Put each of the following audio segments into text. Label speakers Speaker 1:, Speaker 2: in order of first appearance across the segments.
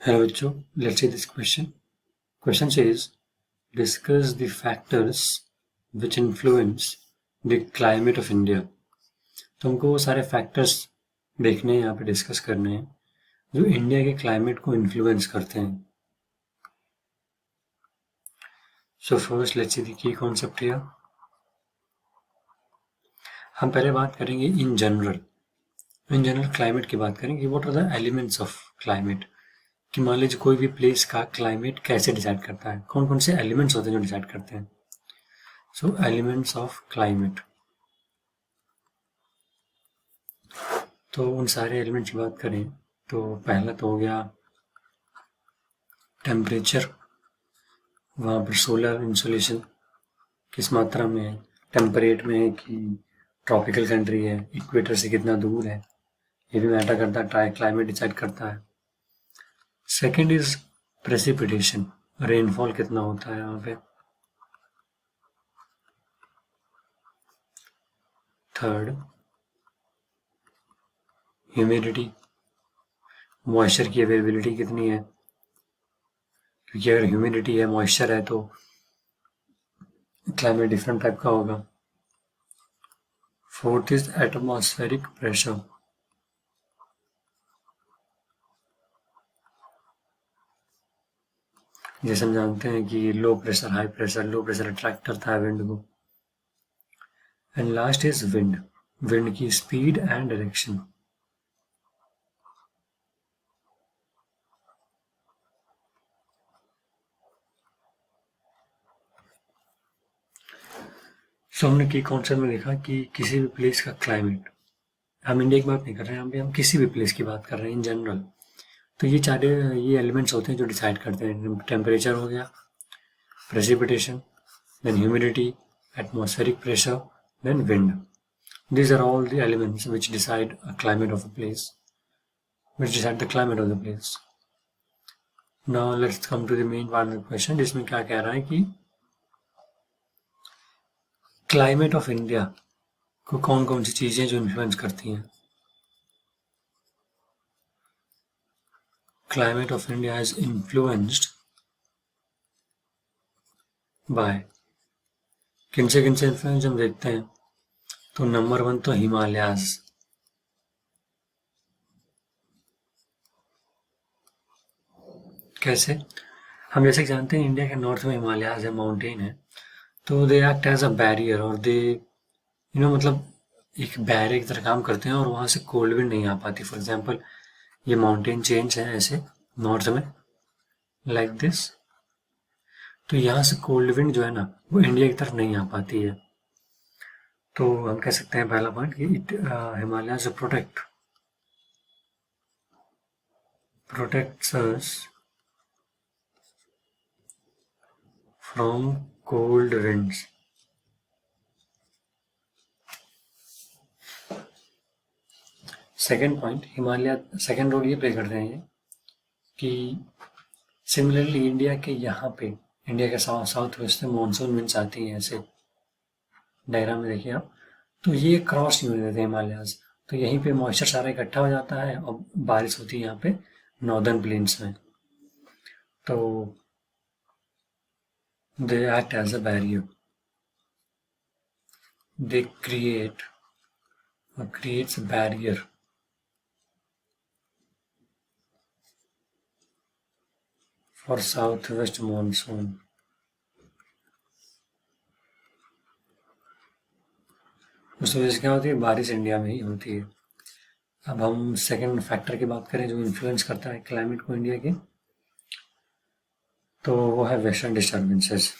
Speaker 1: Hello, Vichu. Let's see this question. Question says, discuss the factors which influence the climate of India. तो हमको वो सारे factors देखने हैं, यहाँ पे डिस्कस करने हैं जो इंडिया के क्लाइमेट को इन्फ्लुएंस करते हैं. So first let's see the key concept here. हम पहले बात करेंगे इन जनरल क्लाइमेट की बात करेंगे. What are the elements of climate, कि मान लीजिए कोई भी प्लेस का क्लाइमेट कैसे डिसाइड करता है, कौन कौन से एलिमेंट्स होते हैं जो डिसाइड करते हैं. सो एलिमेंट्स ऑफ क्लाइमेट, तो उन सारे एलिमेंट्स की बात करें तो पहला तो हो गया टेम्परेचर. वहाँ पर सोलर इंसोलेशन किस मात्रा में है, टेम्परेट में है कि ट्रॉपिकल कंट्री है, इक्वेटर से कितना दूर है, ये भी मैटर करता है, क्लाइमेट डिसाइड करता है. सेकेंड इज प्रेसिपिटेशन, रेनफॉल कितना होता है यहाँ पे. थर्ड ह्यूमिडिटी, मॉइस्चर की अवेलेबिलिटी कितनी है, क्योंकि अगर ह्यूमिडिटी है, मॉइस्चर है तो क्लाइमेट डिफरेंट टाइप का होगा. फोर्थ इज एटमॉस्फेरिक प्रेशर, जैसे हम जानते हैं कि low pressure high pressure, low pressure attract करता है विंड को. And last is wind, wind की स्पीड एंड डायरेक्शन. सो हमने की कॉन्सेप्ट में देखा कि किसी भी प्लेस का क्लाइमेट, हम इंडिया की बात नहीं कर रहे हैं, हम किसी भी प्लेस की बात कर रहे हैं इन जनरल, तो ये एलिमेंट्स होते हैं जो डिसाइड करते हैं. टेम्परेचर हो गया, precipitation, then humidity, atmospheric pressure, then wind. These are all the elements which decide a climate of a place, which decide the climate of the place. Now let's come to the main part of the question, जिसमें क्या कह रहा है कि climate of India को कौन कौन सी चीजें जो इन्फ्लुएंस करती हैं. Climate of India is influenced by, किन से इन्फ्लुएंस हम देखते हैं तो नंबर वन तो हिमालयाज. कैसे, हम जैसे जानते हैं इंडिया के नॉर्थ में हिमालयाज है, माउंटेन है, तो they act as a barrier, और दे मतलब एक बैरियर की तरह काम करते हैं और वहां से कोल्ड विंड नहीं आ पाती. फॉर एग्जाम्पल ये माउंटेन चेंज है ऐसे नॉर्थ में लाइक दिस, तो यहाँ से कोल्ड विंड जो है ना वो इंडिया की तरफ नहीं आ पाती है. तो हम कह सकते हैं पहला पॉइंट कि हिमालय से protects us from cold winds. Second point, Himalaya second role ये प्ले करते हैं कि सिमिलरली इंडिया के यहाँ पे, इंडिया के साउथ वेस्ट में मानसून विंड्स आती हैं, ऐसे डायग्राम में देखिए आप, तो ये क्रॉस नहीं होने देते हिमालयाज, तो यहीं पे मॉइस्चर सारा इकट्ठा हो जाता है और बारिश होती है यहाँ पे नॉर्दर्न प्लेन्स में. तो they act as a barrier, they creates a barrier for southwest monsoon. उस वजह से क्या होती है, बारिश इंडिया में ही होती है. अब हम सेकंड फैक्टर की बात करें जो इन्फ्लुएंस करता है क्लाइमेट को इंडिया के, तो वो है वेस्टर्न डिस्टर्बेंसेस.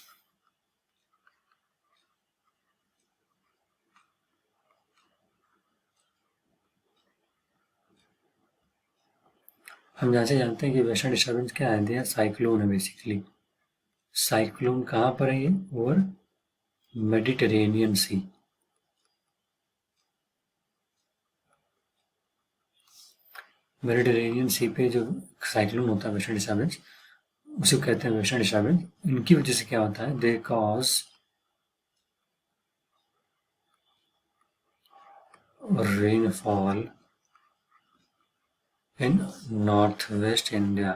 Speaker 1: हम जहाँ से जानते हैं कि वेस्टर्न डिस्टर्बेंस क्या है, दिया साइक्लोन है बेसिकली. साइक्लोन कहाँ पर है, ये ओवर मेडिटेरेनियन सी. मेडिटेरेनियन सी पे जो साइक्लोन होता है वेस्टर्न डिस्टर्बेंस, उसे कहते हैं वेस्टर्न डिस्टर्बेंस. इनकी वजह से क्या होता है, they cause rainfall in north west India.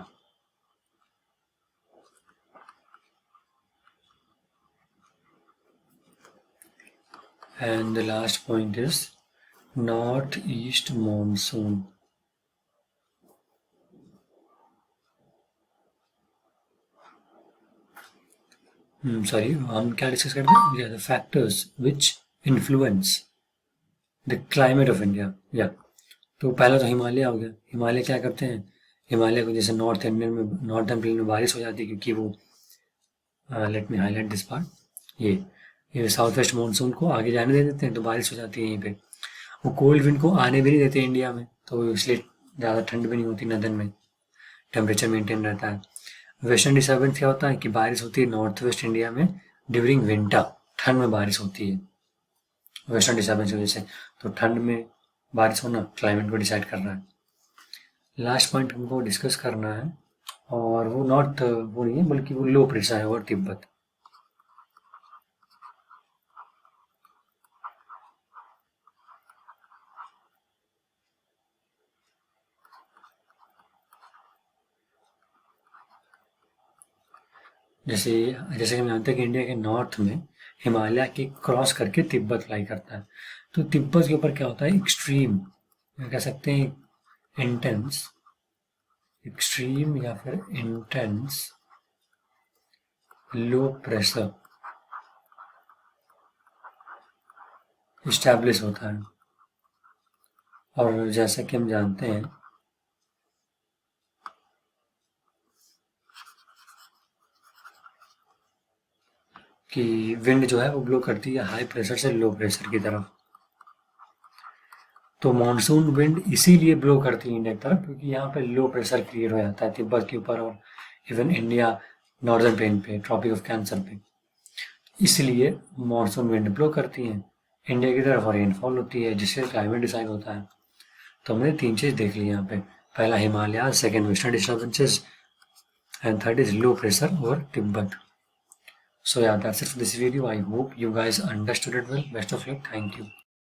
Speaker 1: and the last point is northeast monsoon. Sorry, हम क्या डिस्कस करते हैं? The factors which influence the climate of India. या तो पहला तो हिमालय हो गया. हिमालय क्या करते हैं? हिमालय को जैसे नॉर्थर्न प्लेन में बारिश हो जाती है क्योंकि वो let me highlight this part. ये साउथ वेस्ट मानसून को आगे जाने दे देते हैं तो बारिश हो जाती है यहीं पे. वो कोल्ड विंड को आने भी नहीं देते इंडिया में, तो इसलिए ज़्यादा ठंड भी नहीं होती. नदन में टेम्परेचर मेंटेन रहता है. वेस्टर्न डिस्टर्बेंस क्या होता है कि बारिश होती है नॉर्थ वेस्ट इंडिया में ड्यूरिंग विंटर. ठंड में बारिश होती है वेस्टर्न डिस्टर्बेंस की वजह से. तो ठंड में बारिश होना क्लाइमेट को डिसाइड कर रहा है. लास्ट पॉइंट हमको डिस्कस करना है, और वो नॉर्थ वो नहीं है बल्कि वो लो प्रेशर है, और तिब्बत. जैसे जैसे कि हम जानते हैं कि इंडिया के नॉर्थ में हिमालय के क्रॉस करके तिब्बत लाई करता है. तो तिब्बत के ऊपर क्या होता है? एक्सट्रीम, कह सकते हैं इंटेंस, एक्सट्रीम या फिर इंटेंस लो प्रेशर इस्टेब्लिश होता है. और जैसा कि हम जानते हैं कि विंड जो है वो ब्लो करती है हाई प्रेशर से लो प्रेशर की तरफ. तो मानसून विंड इसीलिए ब्लो करती है इंडिया की तरफ क्योंकि यहाँ पे लो प्रेशर क्रिएट हो जाता है तिब्बत के ऊपर और इवन इंडिया नॉर्दर्न प्लेन पे, ट्रॉपिक ऑफ कैंसर पे. इसलिए मानसून विंड ब्लो करती हैं इंडिया की तरफ और रेनफॉल होती है जिससे क्लाइमेट डिसाइड होता है. तो हमने 3 चीज़ देख ली यहाँ पे. पहला Himalaya, second western disturbances, and third is low pressure over Tibet. So yeah, that's it for this video. I hope you guys understood it well. Best of luck. Thank you.